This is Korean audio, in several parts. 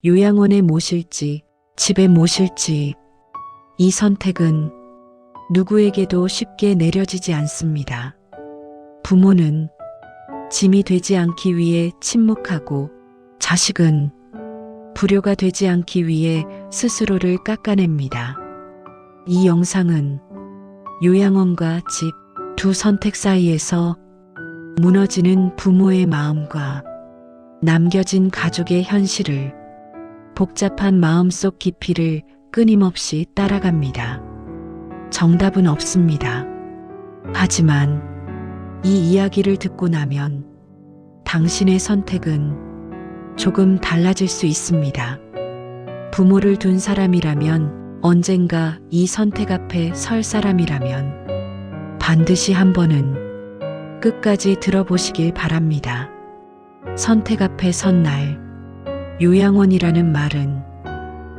요양원에 모실지 집에 모실지 이 선택은 누구에게도 쉽게 내려지지 않습니다. 부모는 짐이 되지 않기 위해 침묵하고 자식은 불효가 되지 않기 위해 스스로를 깎아냅니다. 이 영상은 요양원과 집 두 선택 사이에서 무너지는 부모의 마음과 남겨진 가족의 현실을 복잡한 마음속 깊이를 끊임없이 따라갑니다. 정답은 없습니다. 하지만 이 이야기를 듣고 나면 당신의 선택은 조금 달라질 수 있습니다. 부모를 둔 사람이라면 언젠가 이 선택 앞에 설 사람이라면 반드시 한 번은 끝까지 들어보시길 바랍니다. 선택 앞에 선 날, 요양원이라는 말은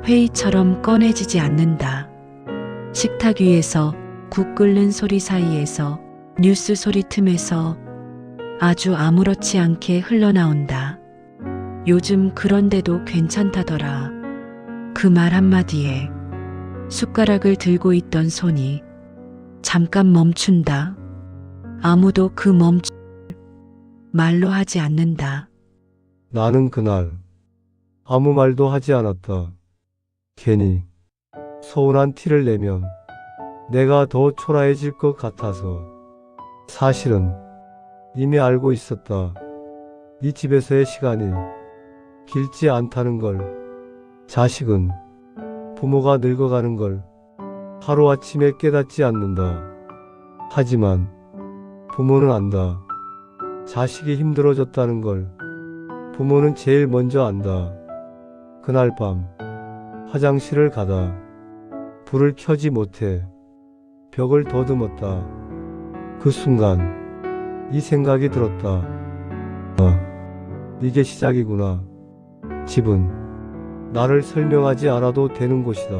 회의처럼 꺼내지지 않는다. 식탁 위에서 국 끓는 소리 사이에서 뉴스 소리 틈에서 아주 아무렇지 않게 흘러나온다. 요즘 그런데도 괜찮다더라. 그 말 한마디에 숟가락을 들고 있던 손이 잠깐 멈춘다. 아무도 그 멈춤을 말로 하지 않는다. 나는 그날 아무 말도 하지 않았다. 괜히 서운한 티를 내면 내가 더 초라해질 것 같아서. 사실은 이미 알고 있었다. 이 집에서의 시간이 길지 않다는 걸. 자식은 부모가 늙어가는 걸 하루아침에 깨닫지 않는다. 하지만 부모는 안다. 자식이 힘들어졌다는 걸 부모는 제일 먼저 안다. 그날 밤 화장실을 가다 불을 켜지 못해 벽을 더듬었다. 그 순간 이 생각이 들었다. 이게 시작이구나. 집은 나를 설명하지 않아도 되는 곳이다.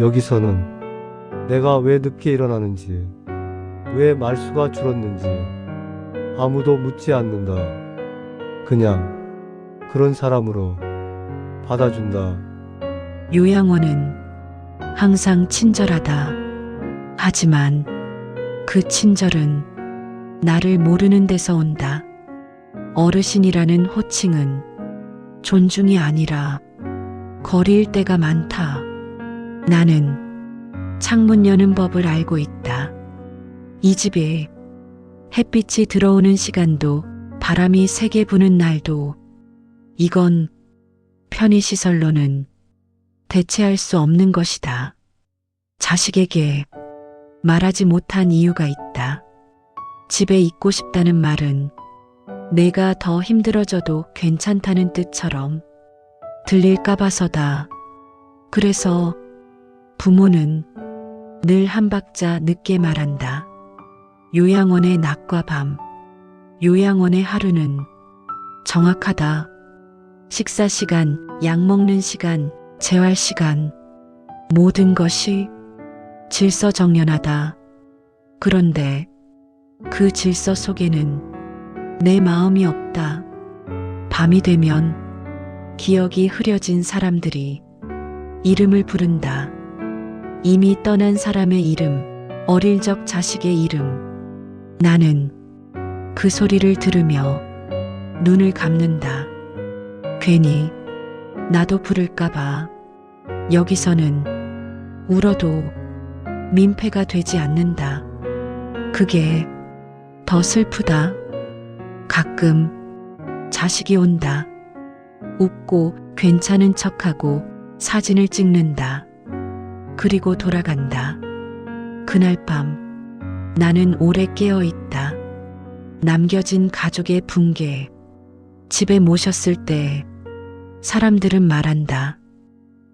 여기서는 내가 왜 늦게 일어나는지, 왜 말수가 줄었는지 아무도 묻지 않는다. 그냥 그런 사람으로 받아준다. 요양원은 항상 친절하다. 하지만 그 친절은 나를 모르는 데서 온다. 어르신이라는 호칭은 존중이 아니라 거리일 때가 많다. 나는 창문 여는 법을 알고 있다. 이 집에 햇빛이 들어오는 시간도 바람이 세게 부는 날도 이건 편의시설로는 대체할 수 없는 것이다. 자식에게 말하지 못한 이유가 있다. 집에 있고 싶다는 말은 내가 더 힘들어져도 괜찮다는 뜻처럼 들릴까 봐서다. 그래서 부모는 늘 한 박자 늦게 말한다. 요양원의 낮과 밤, 요양원의 하루는 정확하다. 식사 시간, 약 먹는 시간, 재활 시간, 모든 것이 질서정연하다. 그런데 그 질서 속에는 내 마음이 없다. 밤이 되면 기억이 흐려진 사람들이 이름을 부른다. 이미 떠난 사람의 이름, 어릴 적 자식의 이름. 나는 그 소리를 들으며 눈을 감는다. 괜히 나도 부를까봐. 여기서는 울어도 민폐가 되지 않는다. 그게 더 슬프다. 가끔 자식이 온다. 웃고 괜찮은 척하고 사진을 찍는다. 그리고 돌아간다. 그날 밤 나는 오래 깨어 있다. 남겨진 가족의 붕괴. 집에 모셨을 때 사람들은 말한다.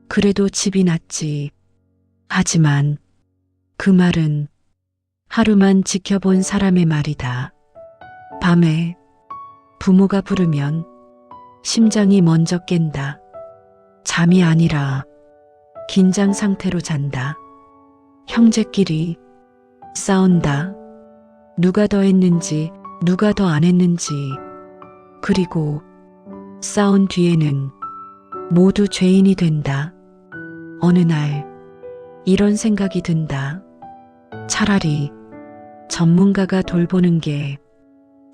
그래도 집이 낫지. 하지만 그 말은 하루만 지켜본 사람의 말이다. 밤에 부모가 부르면 심장이 먼저 깬다. 잠이 아니라 긴장 상태로 잔다. 형제끼리 싸운다. 누가 더 했는지, 누가 더 안 했는지. 그리고 싸운 뒤에는 모두 죄인이 된다. 어느 날 이런 생각이 든다. 차라리 전문가가 돌보는 게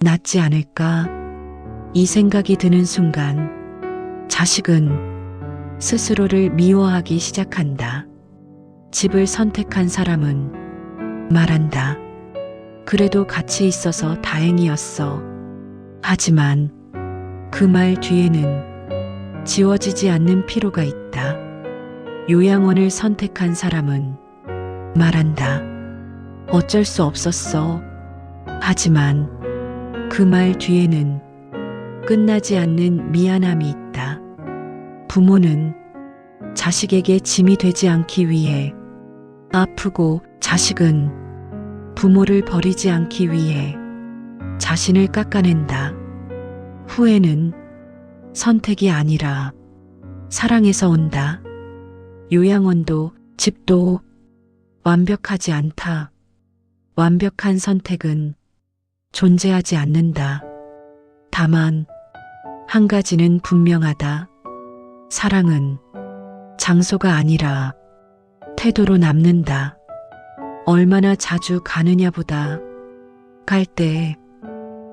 낫지 않을까? 이 생각이 드는 순간 자식은 스스로를 미워하기 시작한다. 집을 선택한 사람은 말한다. 그래도 같이 있어서 다행이었어. 하지만 그 말 뒤에는 지워지지 않는 피로가 있다. 요양원을 선택한 사람은 말한다. 어쩔 수 없었어. 하지만 그 말 뒤에는 끝나지 않는 미안함이 있다. 부모는 자식에게 짐이 되지 않기 위해 아프고 자식은 부모를 버리지 않기 위해 자신을 깎아낸다. 후회는 선택이 아니라 사랑에서 온다. 요양원도 집도 완벽하지 않다. 완벽한 선택은 존재하지 않는다. 다만 한 가지는 분명하다. 사랑은 장소가 아니라 태도로 남는다. 얼마나 자주 가느냐보다 갈 때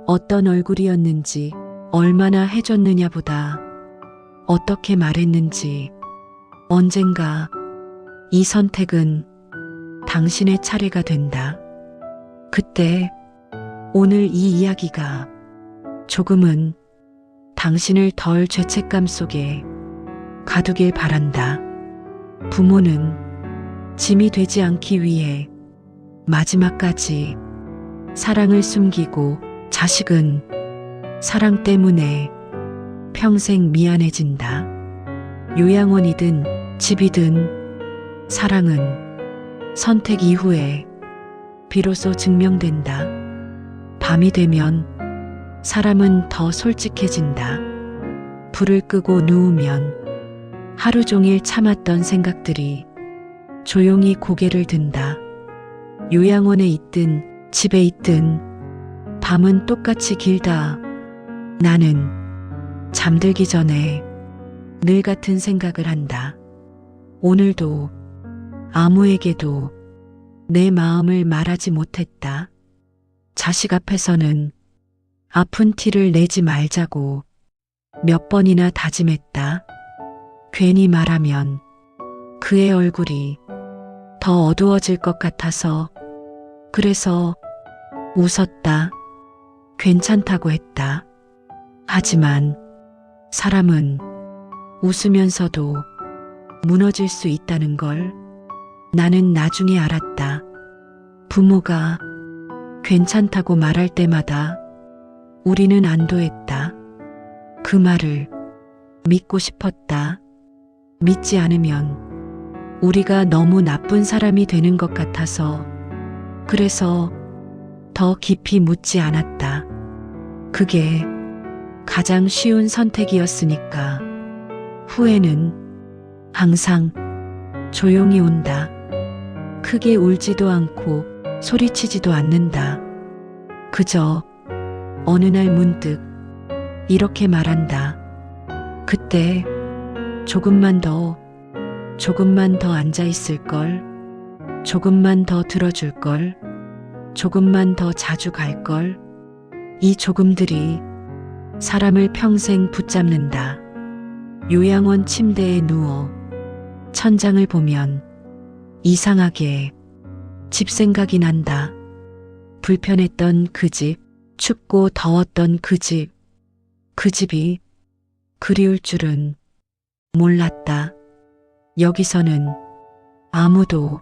어떤 얼굴이었는지, 얼마나 해줬느냐보다 어떻게 말했는지. 언젠가 이 선택은 당신의 차례가 된다. 그때 오늘 이 이야기가 조금은 당신을 덜 죄책감 속에 가두길 바란다. 부모는 짐이 되지 않기 위해 마지막까지 사랑을 숨기고 자식은 사랑 때문에 평생 미안해진다. 요양원이든 집이든 사랑은 선택 이후에 비로소 증명된다. 밤이 되면 사람은 더 솔직해진다. 불을 끄고 누우면 하루 종일 참았던 생각들이 조용히 고개를 든다. 요양원에 있든 집에 있든 밤은 똑같이 길다. 나는 잠들기 전에 늘 같은 생각을 한다. 오늘도 아무에게도 내 마음을 말하지 못했다. 자식 앞에서는 아픈 티를 내지 말자고 몇 번이나 다짐했다. 괜히 말하면 그의 얼굴이 더 어두워질 것 같아서. 그래서 웃었다. 괜찮다고 했다. 하지만 사람은 웃으면서도 무너질 수 있다는 걸 나는 나중에 알았다. 부모가 괜찮다고 말할 때마다 우리는 안도했다. 그 말을 믿고 싶었다. 믿지 않으면 우리가 너무 나쁜 사람이 되는 것 같아서. 그래서 더 깊이 묻지 않았다. 그게 가장 쉬운 선택이었으니까. 후회는 항상 조용히 온다. 크게 울지도 않고 소리치지도 않는다. 그저 어느 날 문득 이렇게 말한다. 그때 조금만 더 앉아 있을걸. 조금만 더 들어줄걸. 조금만 더 자주 갈걸. 이 조금들이 사람을 평생 붙잡는다. 요양원 침대에 누워 천장을 보면 이상하게 집 생각이 난다. 불편했던 그 집, 춥고 더웠던 그 집, 그 집이 그리울 줄은 몰랐다. 여기서는 아무도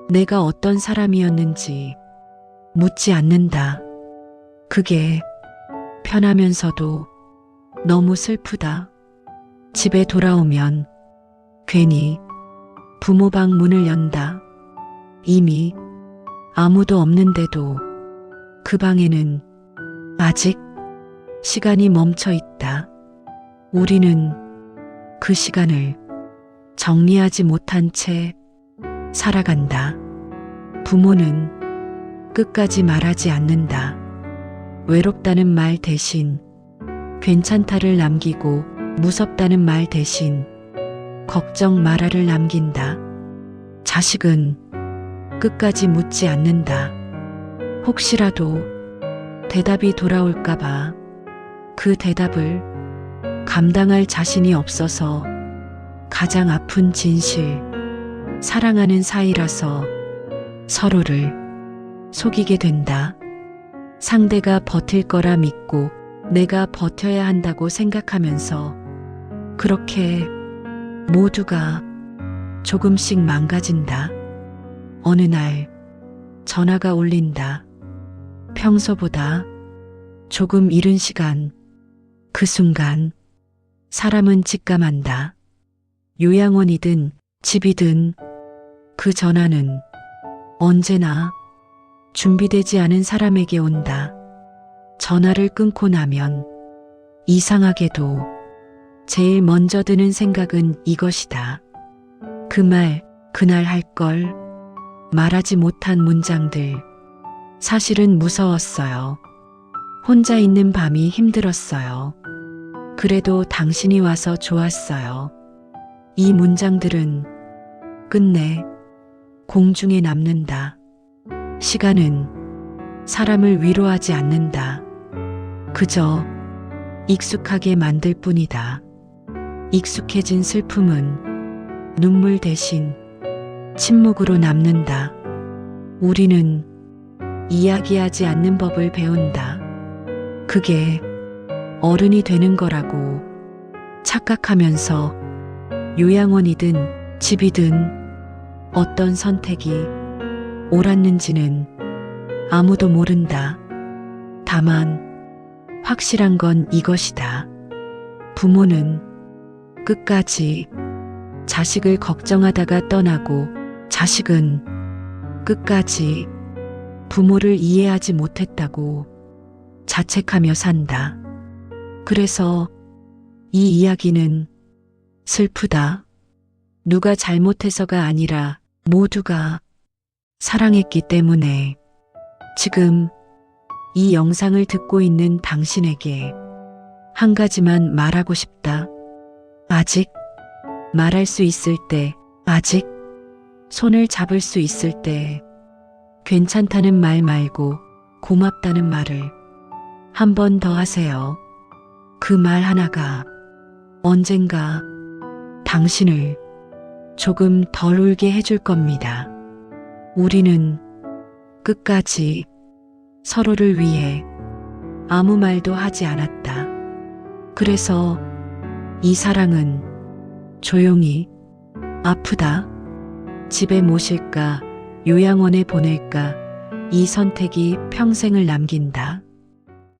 내가 어떤 사람이었는지 묻지 않는다. 그게 편하면서도 너무 슬프다. 집에 돌아오면 괜히 부모 방 문을 연다. 이미 아무도 없는데도 그 방에는 아직 시간이 멈춰 있다. 우리는 그 시간을 정리하지 못한 채 살아간다. 부모는 끝까지 말하지 않는다. 외롭다는 말 대신 괜찮다를 남기고 무섭다는 말 대신 걱정 마라를 남긴다. 자식은 끝까지 묻지 않는다. 혹시라도 대답이 돌아올까봐 그 대답을 감당할 자신이 없어서 가장 아픈 진실, 사랑하는 사이라서 서로를 속이게 된다. 상대가 버틸 거라 믿고 내가 버텨야 한다고 생각하면서 그렇게 모두가 조금씩 망가진다. 어느 날 전화가 울린다. 평소보다 조금 이른 시간, 그 순간 사람은 직감한다. 요양원이든 집이든 그 전화는 언제나 준비되지 않은 사람에게 온다. 전화를 끊고 나면 이상하게도 제일 먼저 드는 생각은 이것이다. 그 말, 그날 할 걸 말하지 못한 문장들. 사실은 무서웠어요. 혼자 있는 밤이 힘들었어요. 그래도 당신이 와서 좋았어요. 이 문장들은 끝내 공중에 남는다. 시간은 사람을 위로하지 않는다. 그저 익숙하게 만들 뿐이다. 익숙해진 슬픔은 눈물 대신 침묵으로 남는다. 우리는 이야기하지 않는 법을 배운다. 그게 어른이 되는 거라고 착각하면서 요양원이든 집이든 어떤 선택이 옳았는지는 아무도 모른다. 다만 확실한 건 이것이다. 부모는 끝까지 자식을 걱정하다가 떠나고 자식은 끝까지 부모를 이해하지 못했다고 자책하며 산다. 그래서 이 이야기는 슬프다. 누가 잘못해서가 아니라 모두가 사랑했기 때문에. 지금 이 영상을 듣고 있는 당신에게 한 가지만 말하고 싶다. 아직 말할 수 있을 때, 아직 손을 잡을 수 있을 때, 괜찮다는 말 말고 고맙다는 말을 한 번 더 하세요. 그 말 하나가 언젠가 당신을 조금 덜 울게 해줄 겁니다. 우리는 끝까지 서로를 위해 아무 말도 하지 않았다. 그래서 이 사랑은 조용히 아프다. 집에 모실까, 요양원에 보낼까, 이 선택이 평생을 남긴다.